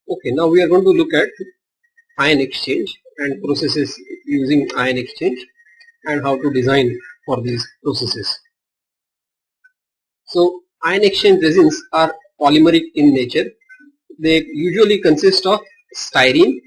Okay, now we are going to look at ion exchange and processes using ion exchange and how to design for these processes. So ion exchange resins are polymeric in nature. They usually consist of styrene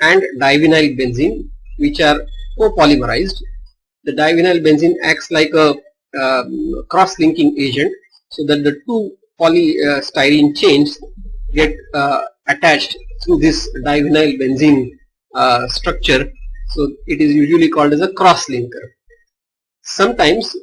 and divinyl benzene, which are copolymerized. The divinyl benzene acts like a cross-linking agent, so that the two polystyrene chains get attached through this divinyl benzene structure. So it is usually called as a cross-linker. Sometimes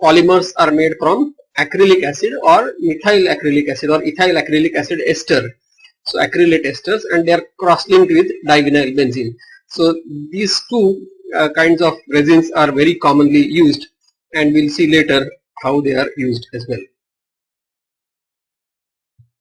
polymers are made from acrylic acid or methyl acrylic acid or ethyl acrylic acid ester. So acrylate esters, and they are cross-linked with divinyl benzene. So these two kinds of resins are very commonly used, and we'll see later how they are used as well.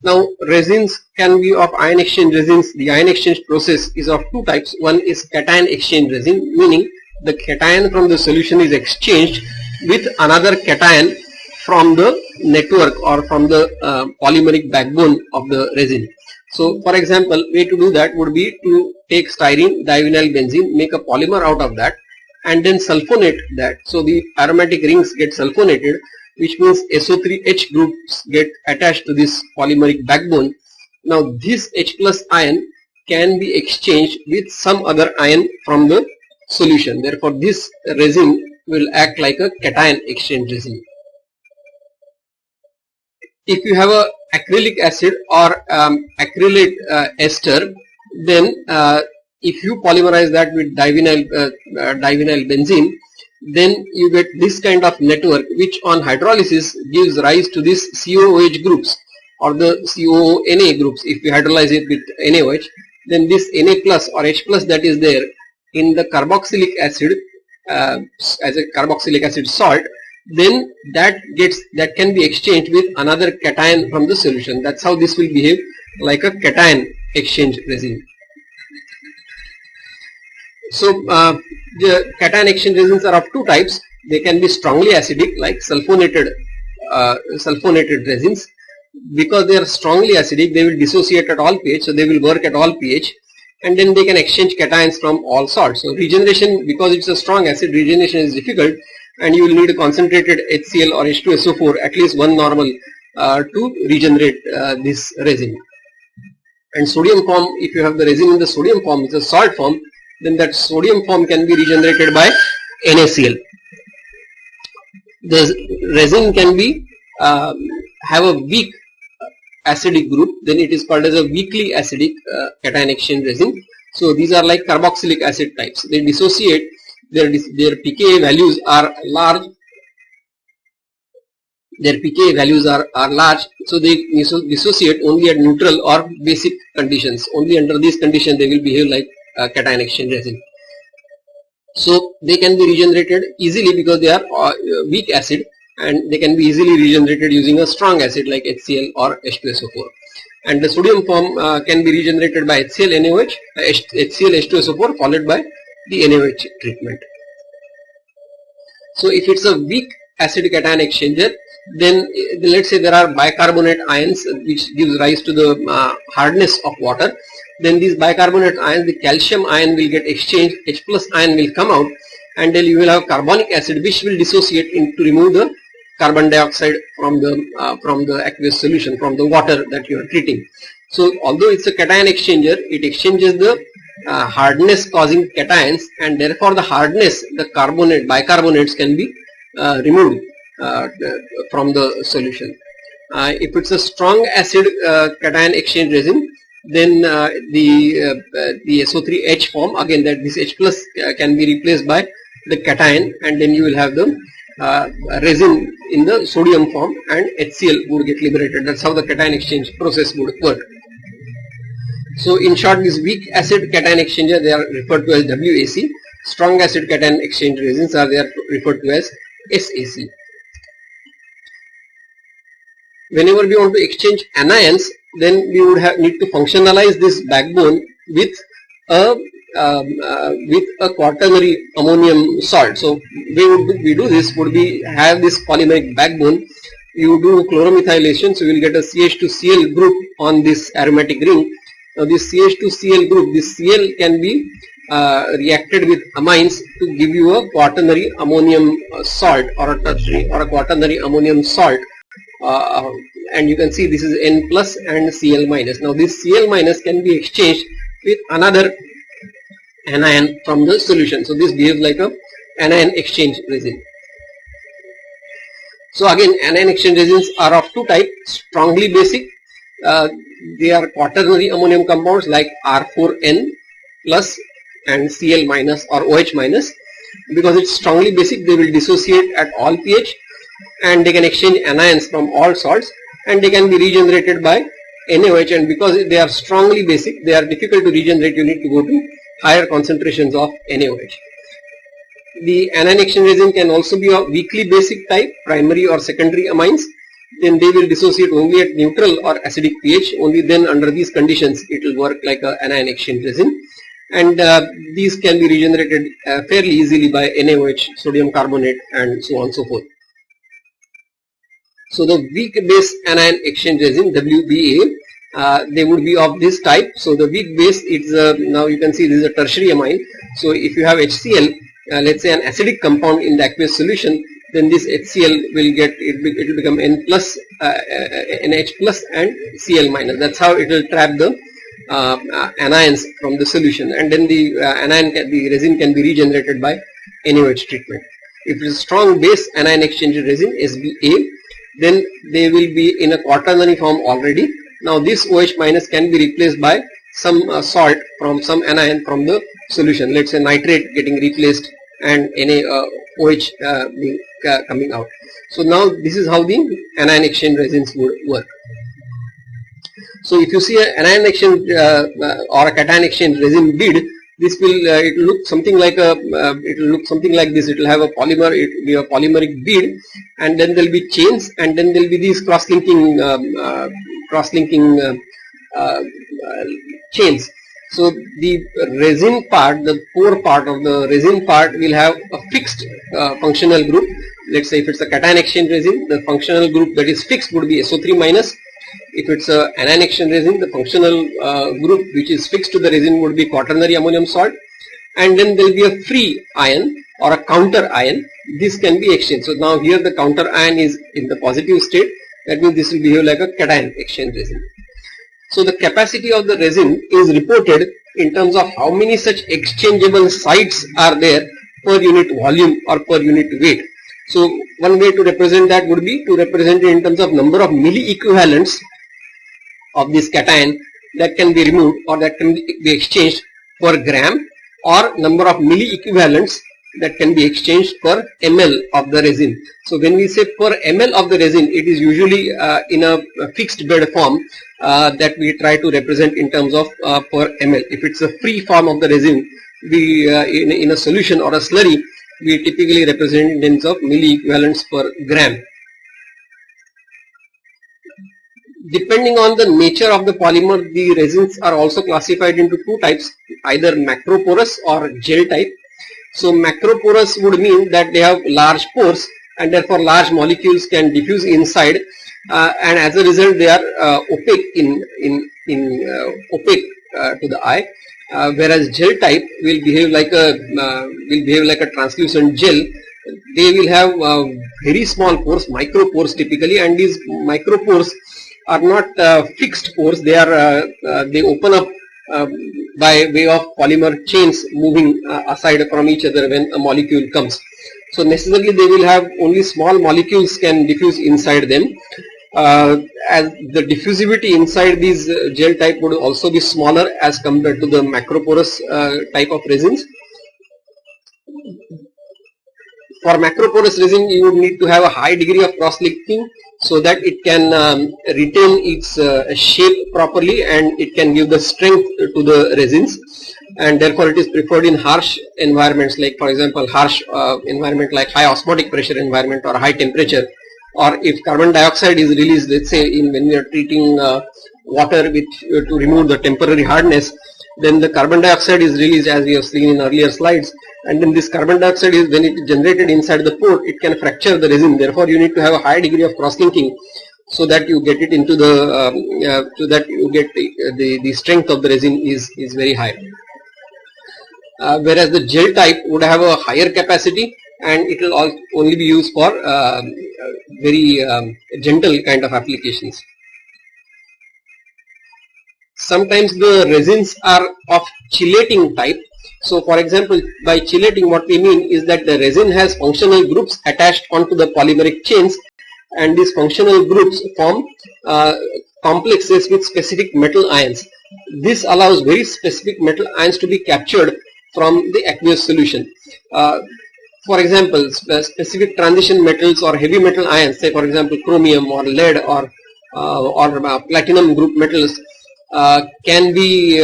Now resins can be of ion exchange resins. The ion exchange process is of two types. One is cation exchange resin, meaning the cation from the solution is exchanged with another cation from the network or from the polymeric backbone of the resin. So for example, way to do that would be to take styrene, divinyl benzene, make a polymer out of that, and then sulfonate that. So the aromatic rings get sulfonated, which means SO3H groups get attached to this polymeric backbone. Now this H plus ion can be exchanged with some other ion from the solution. Therefore this resin will act like a cation exchange resin. If you have a acrylic acid or acrylate ester, then if you polymerize that with divinyl benzene, then you get this kind of network, which on hydrolysis gives rise to this COOH groups or the COONA groups. If you hydrolyze it with NaOH, then this Na plus or H plus that is there in the carboxylic acid as a carboxylic acid salt, then that can be exchanged with another cation from the solution. That's how this will behave like a cation exchange resin. So the cation exchange resins are of two types. They can be strongly acidic, like sulfonated resins. Because they are strongly acidic, they will dissociate at all pH, so they will work at all pH, and then they can exchange cations from all salts. So regeneration, because it's a strong acid, regeneration is difficult, and you will need a concentrated HCl or H2SO4, at least one normal, to regenerate this resin. And sodium form, if you have the resin in the sodium form, it's a salt form, then that sodium form can be regenerated by NaCl. The resin can be have a weak acidic group, then it is called as a weakly acidic cation exchange resin. So these are like carboxylic acid types. They dissociate, their pKa values are large. Their pKa values are large, so they dissociate only at neutral or basic conditions. Only under these conditions they will behave like cation exchange resin. So they can be regenerated easily because they are weak acid, and they can be easily regenerated using a strong acid like HCl or H2SO4. And the sodium form can be regenerated by HCl NaOH, HCl H2SO4 followed by the NaOH treatment. So if it's a weak acid cation exchanger, then let's say there are bicarbonate ions which gives rise to the hardness of water. Then these bicarbonate ions, the calcium ion will get exchanged, H plus ion will come out, and then you will have carbonic acid which will dissociate to remove the carbon dioxide from the aqueous solution, from the water that you are treating. So although it's a cation exchanger, it exchanges the hardness causing cations, and therefore the hardness, the bicarbonates can be removed from the solution. If it's a strong acid cation exchange resin, then the SO3H form, again that this H plus can be replaced by the cation, and then you will have the resin in the sodium form, and HCl would get liberated. That's how the cation exchange process would work. So in short, this weak acid cation exchanger, they are referred to as WAC. Strong acid cation exchange resins are referred to as SAC. Whenever we want to exchange anions, then we would need to functionalize this backbone with a quaternary ammonium salt. So we do this would be have this polymeric backbone, you do chloromethylation, so you will get a CH2Cl group on this aromatic ring. Now this CH2Cl group, this Cl can be reacted with amines to give you a quaternary ammonium salt or a tertiary or a quaternary ammonium salt, and you can see this is N plus and Cl minus. Now this Cl minus can be exchanged with another anion from the solution, so this behaves like a anion exchange resin. So again, anion exchange resins are of two types: strongly basic, they are quaternary ammonium compounds like R4N plus and Cl minus or OH minus. Because it's strongly basic, they will dissociate at all pH and they can exchange anions from all salts, and they can be regenerated by NaOH, and because they are strongly basic, they are difficult to regenerate. You need to go to higher concentrations of NaOH. The anion exchange resin can also be of weakly basic type, primary or secondary amines. Then they will dissociate only at neutral or acidic pH. Only then under these conditions it will work like an anion exchange resin. And these can be regenerated fairly easily by NaOH, sodium carbonate, and so on and so forth. So the weak base anion exchange resin, WBA, they would be of this type. So the weak base, it's now you can see this is a tertiary amine. So if you have HCl, let's say an acidic compound in the aqueous solution, then this HCl will get, it will become N plus, NH plus and Cl minus. That's how it will trap the anions from the solution, and then the the resin can be regenerated by NaOH treatment. If it is strong base anion exchange resin, SBA, then they will be in a quaternary form already. Now this OH minus can be replaced by some salt from some anion from the solution. Let's say nitrate getting replaced and NaOH coming out. So now this is how the anion exchange resins would work. So if you see an anion exchange or a cation exchange resin bead, this will it will look something like a this. It will have a polymer, it will be a polymeric bead, and then there will be chains, and then there will be these cross-linking chains. So the resin part, the pore part of the resin part will have a fixed functional group. Let's say if it's a cation exchange resin, the functional group that is fixed would be SO3 minus. If it's a anion exchange resin, the functional group which is fixed to the resin would be quaternary ammonium salt, and then there will be a free ion or a counter ion. This can be exchanged. So now here the counter ion is in the positive state. That means this will behave like a cation exchange resin. So the capacity of the resin is reported in terms of how many such exchangeable sites are there per unit volume or per unit weight. So one way to represent that would be to represent it in terms of number of milli-equivalents of this cation that can be removed or that can be exchanged per gram, or number of milli-equivalents that can be exchanged per ml of the resin. So when we say per ml of the resin, it is usually in a fixed bed form that we try to represent in terms of per ml. If it's a free form of the resin, we in a solution or a slurry, we typically represent in terms of milli-equivalents per gram. Depending on the nature of the polymer, the resins are also classified into two types, either macroporous or gel type. So macroporous would mean that they have large pores and therefore large molecules can diffuse inside, and as a result they are opaque opaque to the eye. Whereas gel type will behave like a translucent gel. They will have very small pores, micropores typically, and these micropores are not fixed pores. They are they open up by way of polymer chains moving aside from each other when a molecule comes. So necessarily they will have only small molecules can diffuse inside them. As the diffusivity inside these gel type would also be smaller as compared to the macroporous type of resins. For macroporous resin, you would need to have a high degree of cross-linking so that it can retain its shape properly and it can give the strength to the resins, and therefore it is preferred in harsh environments, like for example harsh environment like high osmotic pressure environment or high temperature, or if carbon dioxide is released, let's say when we are treating water with to remove the temporary hardness, then the carbon dioxide is released, as we have seen in earlier slides, and then this carbon dioxide is, when it is generated inside the pore, it can fracture the resin. Therefore you need to have a high degree of cross-linking so that you get it into the so that you get the strength of the resin is very high. Whereas the gel type would have a higher capacity, and it will only be used for very gentle kind of applications. Sometimes the resins are of chelating type. So for example, by chelating, what we mean is that the resin has functional groups attached onto the polymeric chains, and these functional groups form complexes with specific metal ions. This allows very specific metal ions to be captured from the aqueous solution. For example, specific transition metals or heavy metal ions, say for example chromium or lead or platinum group metals, can be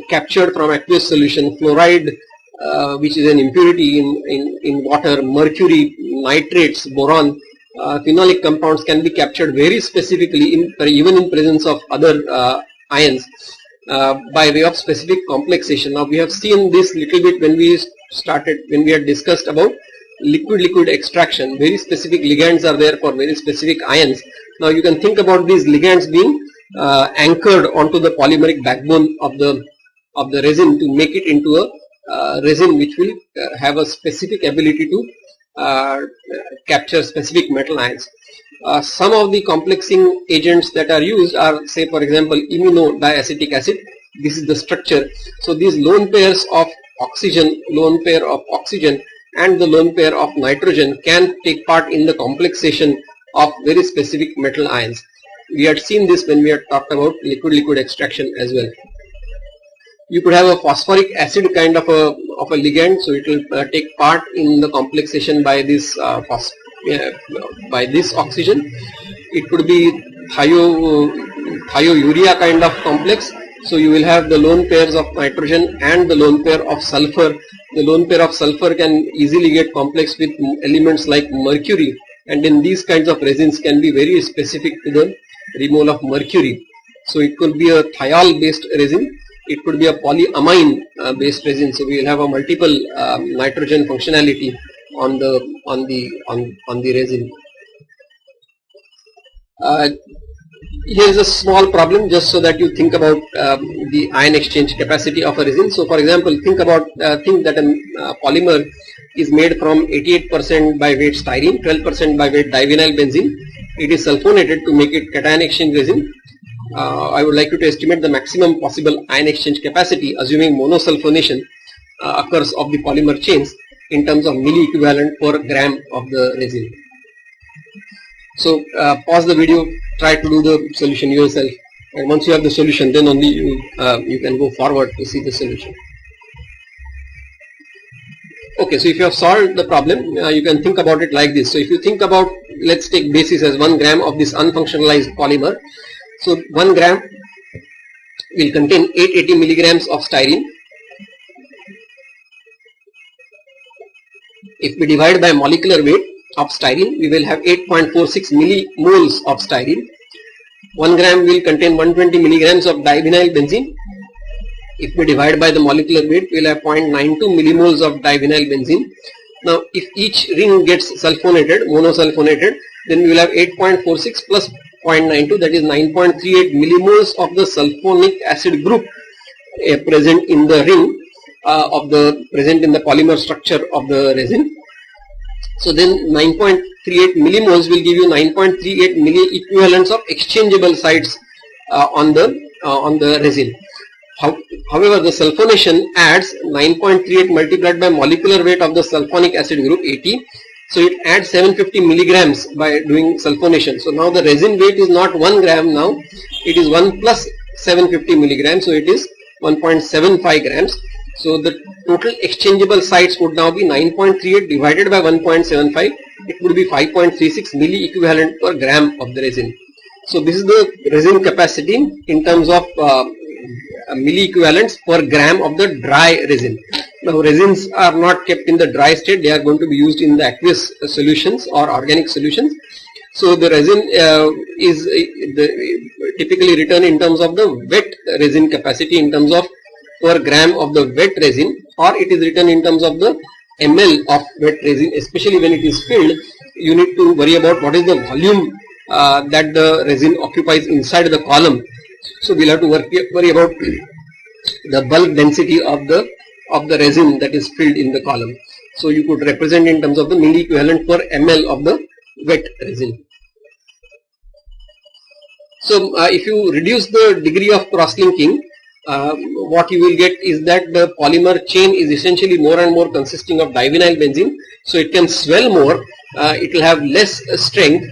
captured from aqueous solution. Fluoride, which is an impurity in water, mercury, nitrates, boron, phenolic compounds can be captured very specifically even in presence of other ions by way of specific complexation. Now we have seen this little bit when we had discussed about liquid extraction. Very specific ligands are there for very specific ions. Now you can think about these ligands being anchored onto the polymeric backbone of the resin to make it into a resin which will have a specific ability to capture specific metal ions. Some of the complexing agents that are used are, say for example, imino-diacetic acid. This is the structure. So these lone pairs of oxygen, and the lone pair of nitrogen can take part in the complexation of very specific metal ions. We had seen this when we had talked about liquid extraction as well. You could have a phosphoric acid kind of a ligand, so it will take part in the complexation by this oxygen. It could be thiourea kind of complex, so you will have the lone pairs of nitrogen and the lone pair of sulfur. The lone pair of sulfur can easily get complexed with elements like mercury, and then these kinds of resins can be very specific to the remole of mercury. So it could be a thiol based resin, it could be a polyamine based resin, so we will have a multiple nitrogen functionality on the resin. Here is a small problem just so that you think about the ion exchange capacity of a resin. So for example, think that a polymer is made from 88% by weight styrene, 12% by weight divinyl benzene. It is sulfonated to make it cation exchange resin. I would like you to estimate the maximum possible ion exchange capacity assuming monosulfonation occurs of the polymer chains in terms of milli equivalent per gram of the resin. So pause the video, try to do the solution yourself, and once you have the solution, then only you can go forward to see the solution. Okay, so if you have solved the problem, you can think about it like this. So if you think about, let's take basis as 1 gram of this unfunctionalized polymer. So 1 gram will contain 880 milligrams of styrene. If we divide by molecular weight of styrene, we will have 8.46 millimoles of styrene. 1 gram will contain 120 milligrams of divinyl benzene. If we divide by the molecular weight, we will have 0.92 millimoles of divinyl benzene. Now, if each ring gets sulfonated, monosulfonated, then we will have 8.46 plus 0.92, that is 9.38 millimoles of the sulfonic acid group present in the ring present in the polymer structure of the resin. So then 9.38 millimoles will give you 9.38 milli equivalents of exchangeable sites on the resin. However, the sulfonation adds 9.38 multiplied by molecular weight of the sulfonic acid group 80. So it adds 750 milligrams by doing sulfonation. So now the resin weight is not 1 gram now, it is 1 plus 750 milligrams. So it is 1.75 grams. So the total exchangeable sites would now be 9.38 divided by 1.75. It would be 5.36 milli equivalent per gram of the resin. So this is the resin capacity in terms of milli equivalents per gram of the dry resin. Now resins are not kept in the dry state, they are going to be used in the aqueous solutions or organic solutions. So the resin is typically written in terms of the wet resin capacity in terms of per gram of the wet resin, or it is written in terms of the ml of wet resin. Especially when it is filled, you need to worry about what is the volume that the resin occupies inside the column. So we'll have to worry about the bulk density of the resin that is filled in the column. So you could represent in terms of the milli equivalent per ml of the wet resin. So if you reduce the degree of cross-linking, what you will get is that the polymer chain is essentially more and more consisting of divinyl benzene. So it can swell more, it will have less strength,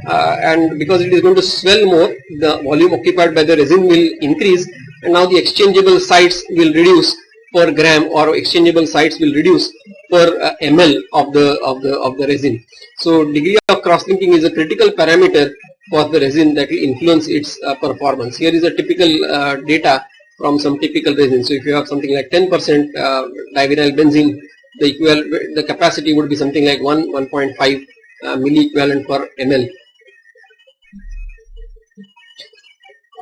and because it is going to swell more, the volume occupied by the resin will increase, and now the exchangeable sites will reduce per gram, or exchangeable sites will reduce per ml of the resin. So degree of cross-linking is a critical parameter for the resin that will influence its performance. Here is a typical data from some typical resin. So if you have something like 10% divinyl benzene, the capacity would be something like 1.5 milli equivalent per ml.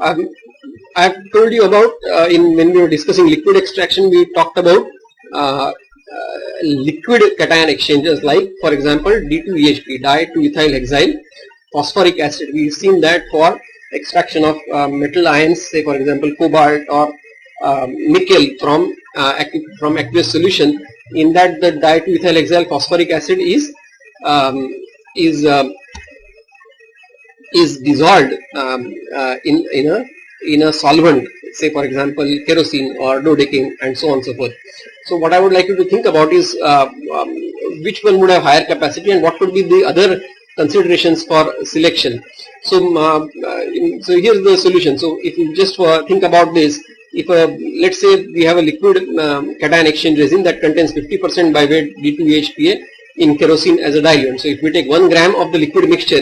I have told you about when we were discussing liquid extraction, we talked about liquid cation exchanges, like for example D2EHP, di-2-ethyl hexyl phosphoric acid. We've seen that for extraction of metal ions, say for example cobalt or nickel from aqueous solution. In that, the di-2-ethyl hexyl phosphoric acid is dissolved in a solvent, say for example kerosene or dodecane, and so on and so forth. So what I would like you to think about is which one would have higher capacity and what could be the other considerations for selection. So here's the solution. So if you just think about this, if let's say we have a liquid cation exchange resin that contains 50% by weight D2EHPA in kerosene as a diluent. So if we take 1 gram of the liquid mixture,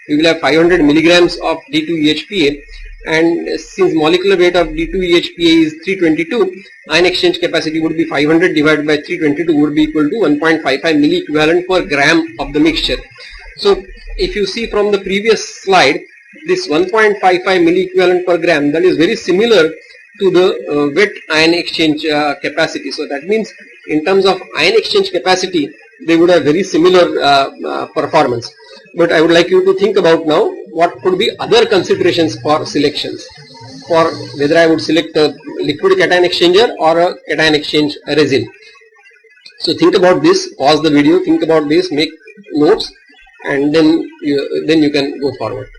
we will have 500 milligrams of D2EHPA, and since molecular weight of D2EHPA is 322, ion exchange capacity would be 500 divided by 322 would be equal to 1.55 milli equivalent per gram of the mixture. So if you see from the previous slide, this 1.55 milli equivalent per gram, that is very similar to the wet ion exchange capacity. So that means in terms of ion exchange capacity, they would have very similar performance. But I would like you to think about now what could be other considerations for selections, for whether I would select a liquid cation exchanger or a cation exchange resin. So think about this, pause the video, think about this, make notes, and then you can go forward.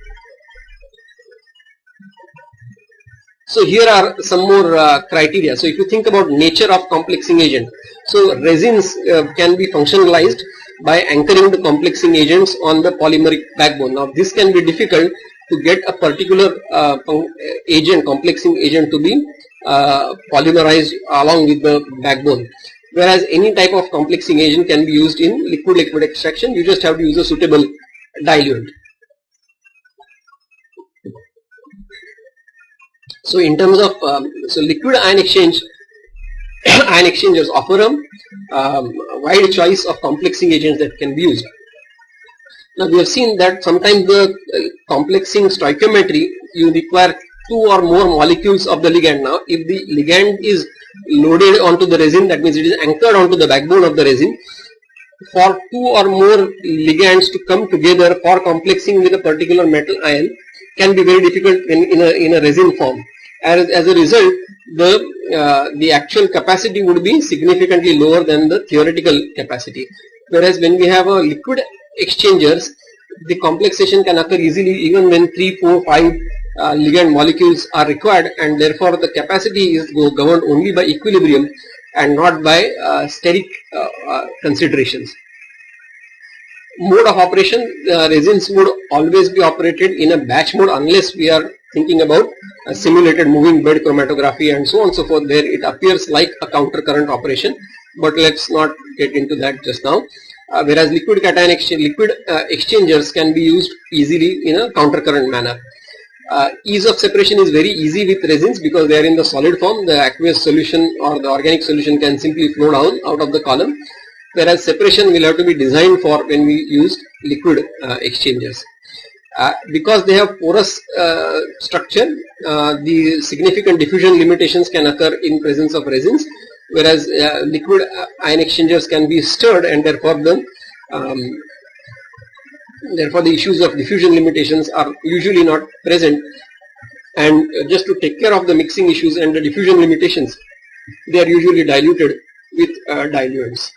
So here are some more criteria. So if you think about nature of complexing agent, so resins can be functionalized by anchoring the complexing agents on the polymeric backbone. Now this can be difficult to get a particular complexing agent to be polymerized along with the backbone. Whereas any type of complexing agent can be used in liquid extraction, you just have to use a suitable diluent. So in terms of liquid ion exchange, ion exchangers offer a wide choice of complexing agents that can be used. Now we have seen that sometimes the complexing stoichiometry, you require 2 or more molecules of the ligand. Now if the ligand is loaded onto the resin, that means it is anchored onto the backbone of the resin, for 2 or more ligands to come together for complexing with a particular metal ion can be very difficult in a resin form. As a result, the actual capacity would be significantly lower than the theoretical capacity. Whereas when we have a liquid exchangers, the complexation can occur easily even when 3, 4, 5 ligand molecules are required, and therefore the capacity is governed only by equilibrium and not by steric considerations. Mode of operation, resins would always be operated in a batch mode unless we are thinking about a simulated moving bed chromatography and so on and so forth, where it appears like a counter current operation, but let's not get into that just now. Whereas liquid exchangers can be used easily in a counter current manner. Ease of separation is very easy with resins because they are in the solid form. The aqueous solution or the organic solution can simply flow down out of the column, whereas separation will have to be designed for when we use liquid exchangers. Because they have porous structure, the significant diffusion limitations can occur in presence of resins, whereas liquid ion exchangers can be stirred, and therefore the issues of diffusion limitations are usually not present. And just to take care of the mixing issues and the diffusion limitations, they are usually diluted with diluents.